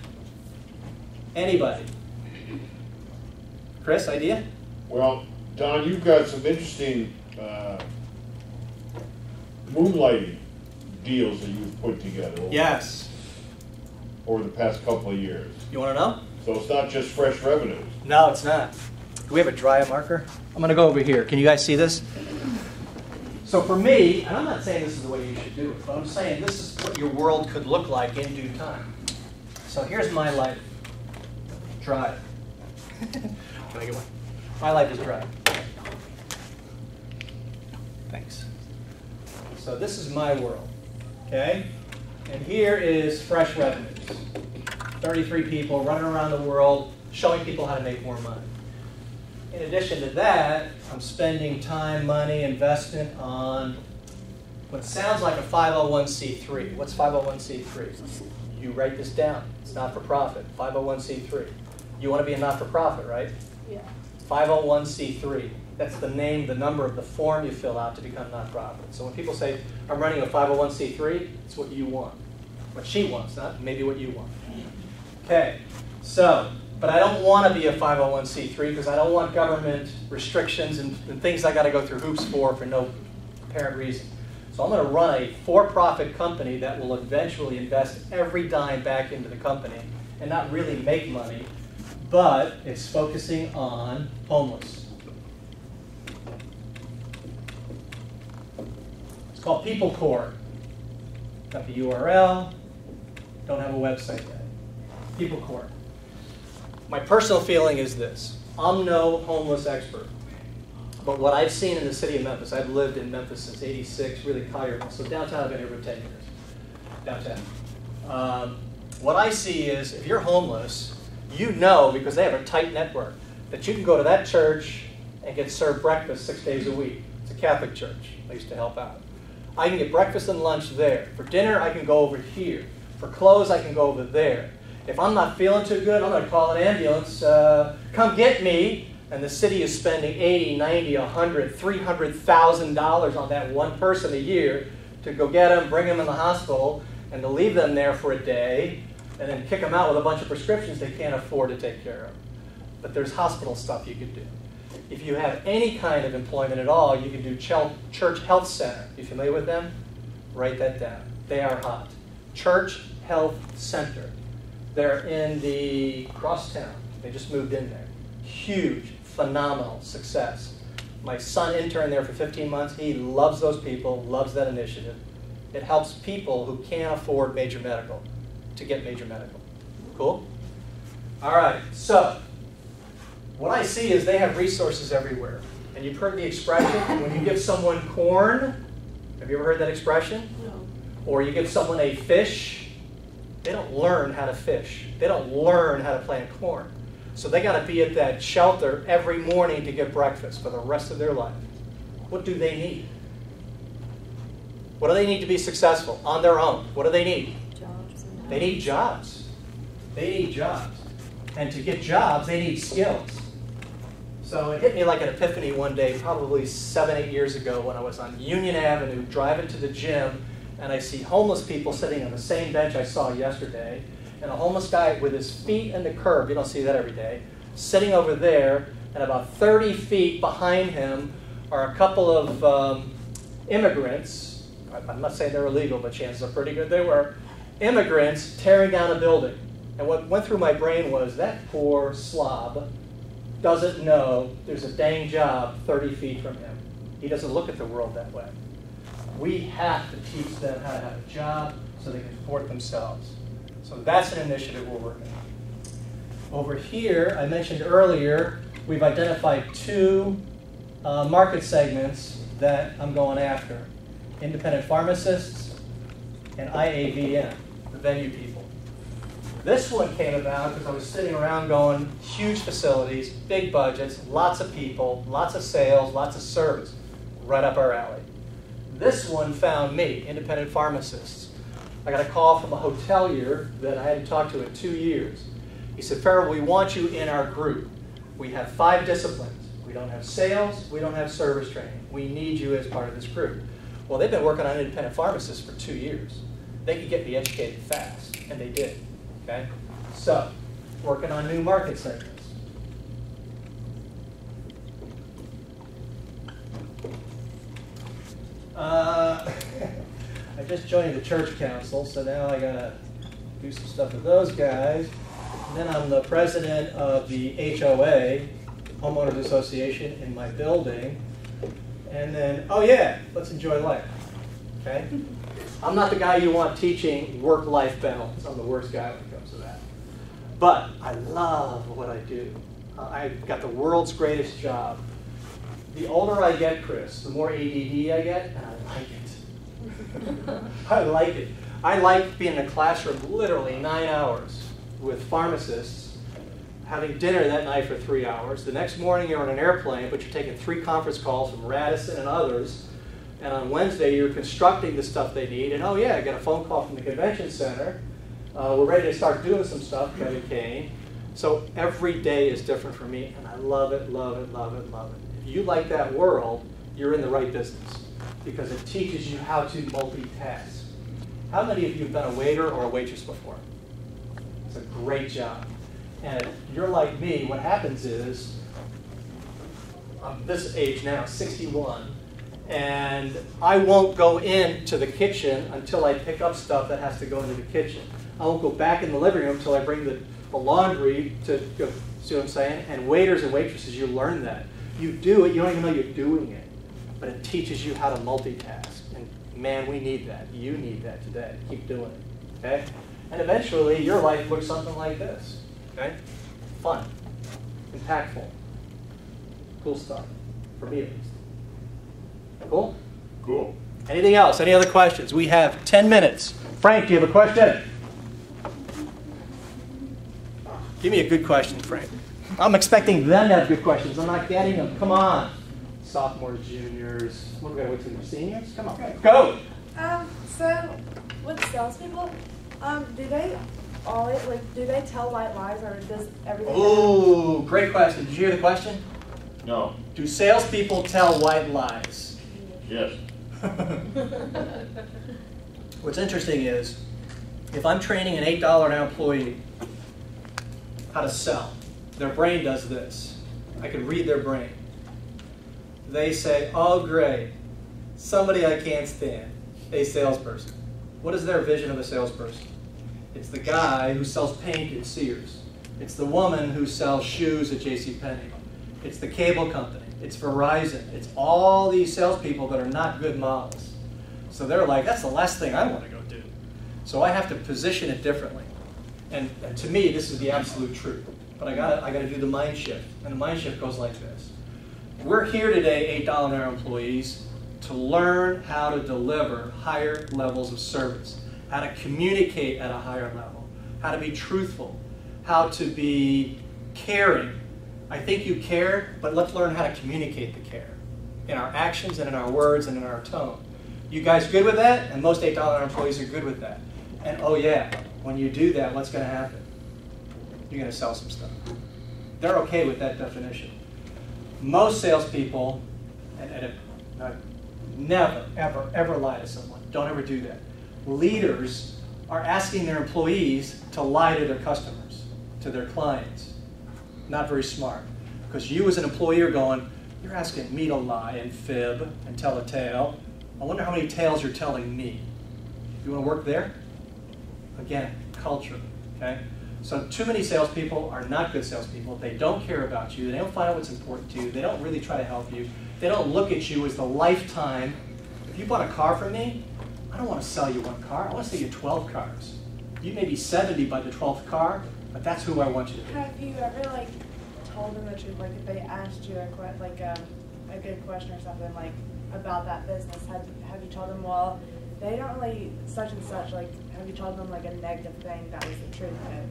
Anybody? Chris, idea? Well, Don, you've got some interesting moonlighting deals that you've put together over the past couple of years. You want to know? So it's not just fresh revenues. No, it's not. we have a dry marker? I'm going to go over here. Can you guys see this? So for me, and I'm not saying this is the way you should do it, but I'm saying this is what your world could look like in due time. So here's my life. Dry. Can I get one? My life is dry. Thanks. So this is my world, okay? And here is fresh revenues. 33 people running around the world showing people how to make more money. In addition to that, I'm spending time, money, investment on what sounds like a 501c3. What's 501c3? You write this down. It's not for profit. 501c3. You want to be a not-for-profit, right? Yeah. 501c3. That's the name, the number of the form you fill out to become not-profit. So when people say, I'm running a 501c3, it's what you want. What she wants, not maybe what you want. Okay, so, but I don't want to be a 501c3 because I don't want government restrictions and things I got to go through hoops for no apparent reason. So I'm going to run a for-profit company that will eventually invest every dime back into the company and not really make money, but it's focusing on homeless. It's called People Core. Got the URL. Don't have a website yet. People Core. My personal feeling is this. I'm no homeless expert. But what I've seen in the city of Memphis, I've lived in Memphis since '86, really Collierville. So downtown, I've been here for 10 years. Downtown. What I see is if you're homeless, you know, because they have a tight network, that you can go to that church and get served breakfast 6 days a week. It's a Catholic church. I used to help out. I can get breakfast and lunch there. For dinner, I can go over here. For clothes, I can go over there. If I'm not feeling too good, I'm going to call an ambulance. Come get me. And the city is spending $80, $90, $100, $300,000 on that one person a year to go get them, bring them in the hospital, and to leave them there for a day, and then kick them out with a bunch of prescriptions they can't afford to take care of. But there's hospital stuff you could do. If you have any kind of employment at all, you can do Church Health Center. You familiar with them? Write that down. They are hot. Church Health Center. They're in the crosstown. They just moved in there. Huge, phenomenal success. My son interned there for 15 months. He loves those people, loves that initiative. It helps people who can't afford major medical to get major medical. Cool? All right, so what I see is they have resources everywhere. And you've heard the expression, when you give someone corn, have you ever heard that expression? No. Or you give someone a fish, they don't learn how to fish. They don't learn how to plant corn. So they got to be at that shelter every morning to get breakfast for the rest of their life. What do they need? What do they need to be successful on their own? What do they need? Jobs. They need jobs. They need jobs. And to get jobs, they need skills. So it hit me like an epiphany one day, probably 7, 8 years ago when I was on Union Avenue driving to the gym, and I see homeless people sitting on the same bench I saw yesterday, and a homeless guy with his feet in the curb, you don't see that every day, sitting over there, and about 30 feet behind him are a couple of immigrants. I'm not saying they're illegal, but chances are pretty good they were. Immigrants tearing down a building. And what went through my brain was that poor slob doesn't know there's a dang job 30 feet from him. He doesn't look at the world that way. We have to teach them how to have a job so they can support themselves. So that's an initiative we're working on. Over here, I mentioned earlier, we've identified 2 market segments that I'm going after. Independent pharmacists and IAVM, the venue people. This one came about because I was sitting around going, huge facilities, big budgets, lots of people, lots of sales, lots of service, right up our alley. This one found me, independent pharmacists. I got a call from a hotelier that I hadn't talked to in 2 years. He said, Farrell, we want you in our group. We have 5 disciplines. We don't have sales, we don't have service training. We need you as part of this group. Well, they've been working on independent pharmacists for 2 years. They could get me educated fast, and they did. Okay? So, working on new market segments. I just joined the church council, so now I gotta do some stuff with those guys. And then I'm the president of the HOA, homeowners association in my building. And then, oh yeah, let's enjoy life. Okay? I'm not the guy you want teaching work-life balance. I'm the worst guy when it comes to that. But I love what I do. I've got the world's greatest job. The older I get, Chris, the more ADD I get, and I like it. I like it. I like being in a classroom literally 9 hours with pharmacists, having dinner that night for 3 hours. The next morning you're on an airplane, but you're taking 3 conference calls from Radisson and others. And on Wednesday you're constructing the stuff they need. And oh yeah, I got a phone call from the convention center. We're ready to start doing some stuff, Kevin Kane. So every day is different for me, and I love it, love it, love it, love it. If you like that world, you're in the right business because it teaches you how to multitask. How many of you have been a waiter or a waitress before? It's a great job. And if you're like me, what happens is, I'm this age now, 61, and I won't go into the kitchen until I pick up stuff that has to go into the kitchen. I won't go back in the living room until I bring the laundry to go, see what I'm saying? And waiters and waitresses, you learn that. You do it, you don't even know you're doing it. But it teaches you how to multitask. And man, we need that. You need that today. Keep doing it, okay? And eventually, your life looks something like this, okay? Fun, impactful, cool stuff, for me at least. Cool? Cool. Anything else? Any other questions? We have 10 minutes. Frank, do you have a question? Give me a good question, Frank. I'm expecting them to have good questions. I'm not getting them. Come on. Sophomores, juniors. What do we got to wait for? Seniors? Come on. Go. So with salespeople, do they always do they tell white lies or does everything? Oh, great question. Did you hear the question? No. Do salespeople tell white lies? Yes. What's interesting is, if I'm training an $8 an hour employee how to sell, their brain does this. I can read their brain. They say, oh great, somebody I can't stand, a salesperson. What is their vision of a salesperson? It's the guy who sells paint at Sears. It's the woman who sells shoes at JCPenney. It's the cable company. It's Verizon. It's all these salespeople that are not good models. So they're like, that's the last thing I want to go do. So I have to position it differently. And to me, this is the absolute truth. But I gotta do the mind shift. And the mind shift goes like this. We're here today, $8 an hour employees, to learn how to deliver higher levels of service, how to communicate at a higher level, how to be truthful, how to be caring. I think you care, but let's learn how to communicate the care in our actions and in our words and in our tone. You guys good with that? And most $8 an hour employees are good with that. And oh yeah, when you do that, what's going to happen? You're going to sell some stuff. They're okay with that definition. Most salespeople, never, ever, ever lie to someone. Don't ever do that. Leaders are asking their employees to lie to their customers, to their clients. Not very smart. Because you as an employee are going, you're asking me to lie and fib and tell a tale. I wonder how many tales you're telling me. You want to work there? Again, culture, okay? So too many salespeople are not good salespeople. They don't care about you. They don't find out what's important to you. They don't really try to help you. They don't look at you as the lifetime. If you bought a car from me, I don't want to sell you one car. I want to sell you 12 cars. You may be 70 by the 12th car, but that's who I want you to be. Have you ever told them the truth? Like if they asked you a good question or something about that business, have you told them, well, they don't really such and such, have you told them a negative thing that was the truth of it?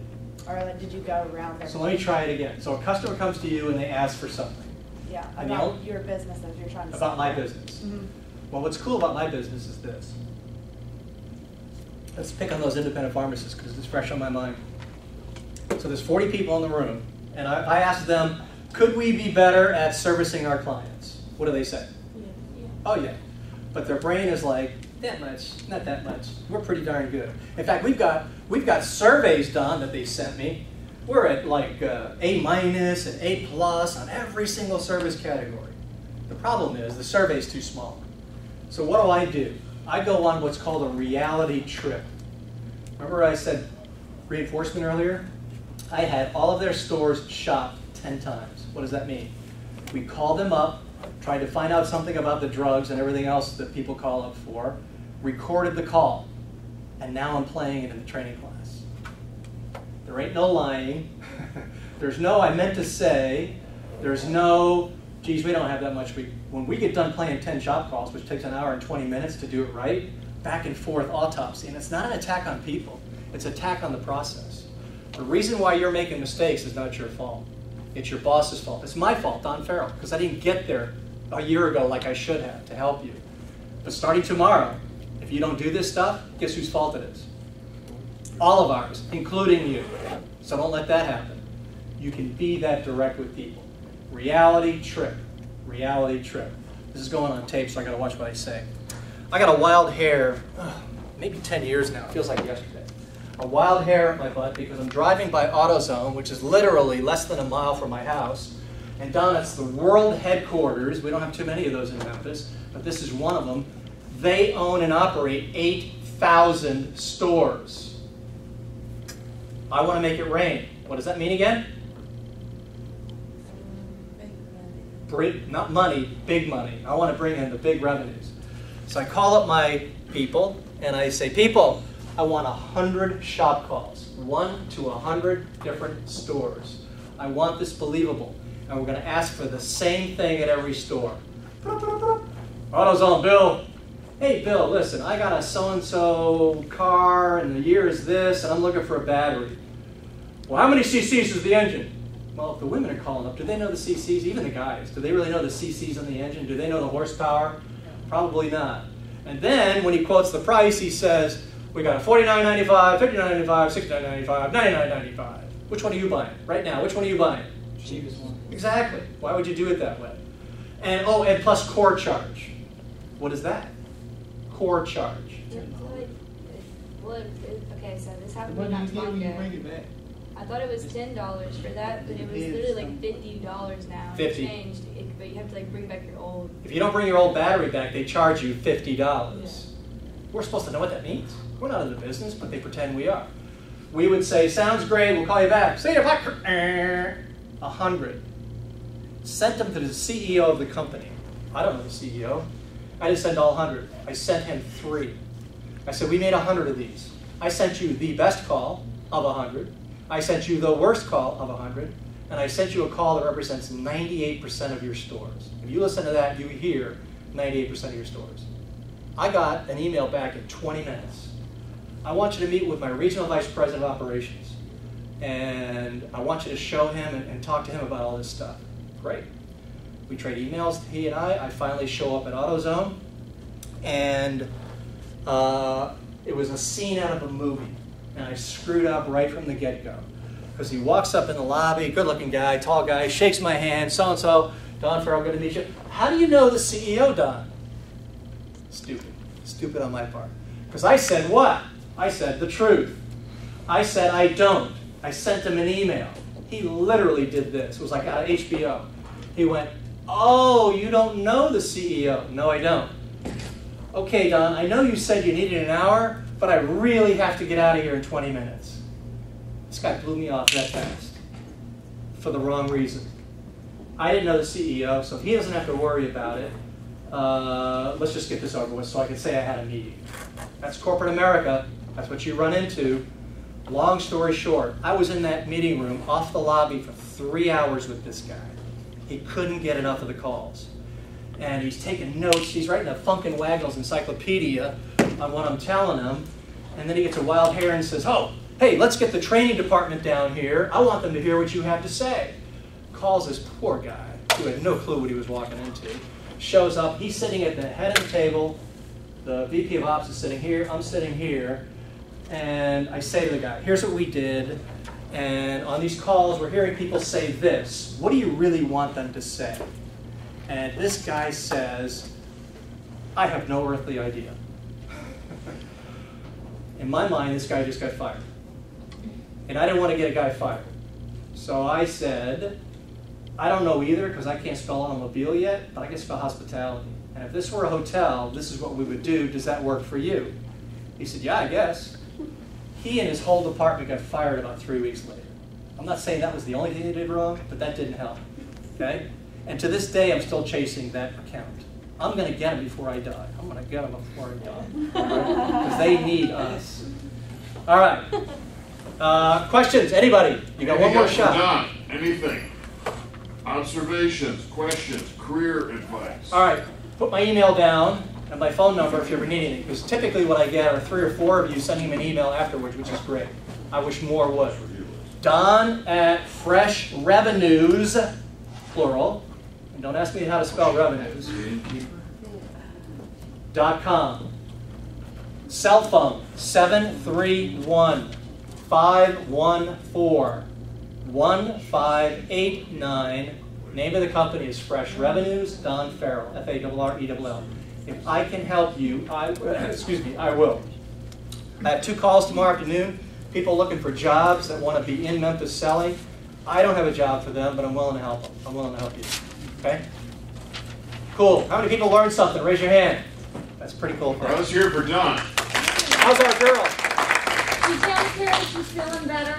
Or did you go around there? So let me try it again. So a customer comes to you and they ask for something. Yeah, about your business that you're trying to sell. About my business. Mm-hmm. Well, what's cool about my business is this. Let's pick on those independent pharmacists because it's fresh on my mind. So there's 40 people in the room, and I asked them, could we be better at servicing our clients? What do they say? Yeah. Oh yeah. But their brain is like, that much, not that much. We're pretty darn good. In fact, we've got surveys done that they sent me. We're at A- and A+ on every single service category. The problem is the survey's too small. So what do? I go on what's called a reality trip. Remember I said reinforcement earlier? I had all of their stores shopped 10 times. What does that mean? We called them up, tried to find out something about the drugs and everything else that people call up for, recorded the call, and now I'm playing it in the training class. There ain't no lying. There's no I meant to say. There's no, geez, we don't have that much. When we get done playing 10 shop calls, which takes an hour and 20 minutes to do it right, back and forth autopsy, and it's not an attack on people. It's an attack on the process. The reason why you're making mistakes is not your fault. It's your boss's fault. It's my fault, Don Farrell, because I didn't get there a year ago like I should have to help you. But starting tomorrow, if you don't do this stuff, guess whose fault it is? All of ours, including you. So don't let that happen. You can be that direct with people. Reality trip. Reality trip. This is going on tape, so I got to watch what I say. I got a wild hair, maybe 10 years now. It feels like yesterday. A wild hair at my butt because I'm driving by AutoZone, which is literally less than a mile from my house. And down it's the world headquarters. We don't have too many of those in Memphis, but this is one of them. They own and operate 8,000 stores. I want to make it rain. What does that mean again? Not money, big money. I want to bring in the big revenues. So I call up my people and I say, people, I want 100 shop calls, 1 to 100 different stores. I want this believable. And we're going to ask for the same thing at every store. AutoZone, Bill. Hey, Bill, listen, I got a so-and-so car, and the year is this, and I'm looking for a battery. Well, how many cc's is the engine? Well, if the women are calling up, do they know the cc's? Even the guys, do they really know the cc's on the engine? Do they know the horsepower? Probably not. And then, when he quotes the price, he says, we got a $49.95, $59.95, $69.95, $99.95. Which one are you buying? Right now, which one are you buying? Cheapest one. Exactly. Why would you do it that way? And oh, and plus core charge. What is that? Core charge. Okay, so this happened to me not too long ago. I thought it was $10 for that, but it was literally like $50 now. 50. It changed, but you have to like bring back your old. If you don't bring your old battery back, they charge you $50. Yeah. We're supposed to know what that means. We're not in the business, but they pretend we are. We would say, sounds great, we'll call you back. See you back. 100. Sent them to the CEO of the company. I don't know the CEO. I didn't send all 100. I sent him 3. I said, we made 100 of these. I sent you the best call of 100. I sent you the worst call of 100. And I sent you a call that represents 98% of your stores. If you listen to that, you hear 98% of your stores. I got an email back in 20 minutes. I want you to meet with my regional vice president of operations. And I want you to show him and talk to him about all this stuff. Great. We trade emails, he and I finally show up at AutoZone. And it was a scene out of a movie. And I screwed up right from the get-go. Because he walks up in the lobby, good-looking guy, tall guy, shakes my hand, so-and-so, Don Farrell, good to meet you. How do you know the CEO, Don? Stupid. Stupid on my part. Because I said what? I said the truth. I said I don't. I sent him an email. He literally did this. It was like out of HBO. He went, oh, you don't know the CEO. No, I don't. Okay, Don, I know you said you needed an hour, but I really have to get out of here in 20 minutes. This guy blew me off that fast for the wrong reason. I didn't know the CEO, so if he doesn't have to worry about it, let's just get this over with so I can say I had a meeting. That's corporate America. That's what you run into. Long story short, I was in that meeting room off the lobby for 3 hours with this guy. He couldn't get enough of the calls. And he's taking notes. He's writing a Funkin' Waggles encyclopedia on what I'm telling him. And then he gets a wild hair and says, oh, hey, let's get the training department down here. I want them to hear what you have to say. Calls this poor guy, who had no clue what he was walking into. Shows up. He's sitting at the head of the table. The VP of Ops is sitting here. I'm sitting here. And I say to the guy, here's what we did. And on these calls, we're hearing people say this. What do you really want them to say? And this guy says, I have no earthly idea. In my mind, this guy just got fired. And I didn't want to get a guy fired. So I said, I don't know either because I can't spell automobile yet, but I can spell hospitality. And if this were a hotel, this is what we would do. Does that work for you? He said, yeah, I guess. He and his whole department got fired about 3 weeks later. I'm not saying that was the only thing they did wrong, but that didn't help. Okay? And to this day, I'm still chasing that account. I'm going to get them before I die. I'm going to get them before I die. Because they need us. All right. Questions? Anybody? You got one more shot. Don, anything? Observations, questions, career advice. All right. Put my email down and my phone number if you ever need anything. Because typically what I get are 3 or 4 of you sending me an email afterwards, which is great. I wish more would. Don at Fresh Revenues, plural. And don't ask me how to spell revenues. .com. Cell phone 731-514-1589. Name of the company is Fresh Revenues, Don Farrell, Farrell. If I can help you, I will. I have 2 calls tomorrow afternoon. People looking for jobs that want to be in Memphis selling. I don't have a job for them, but I'm willing to help them. I'm willing to help you. Okay? Cool. How many people learned something? Raise your hand. That's pretty cool. All right, let's hear it for Don. How's our girl? She's down here, she's feeling better.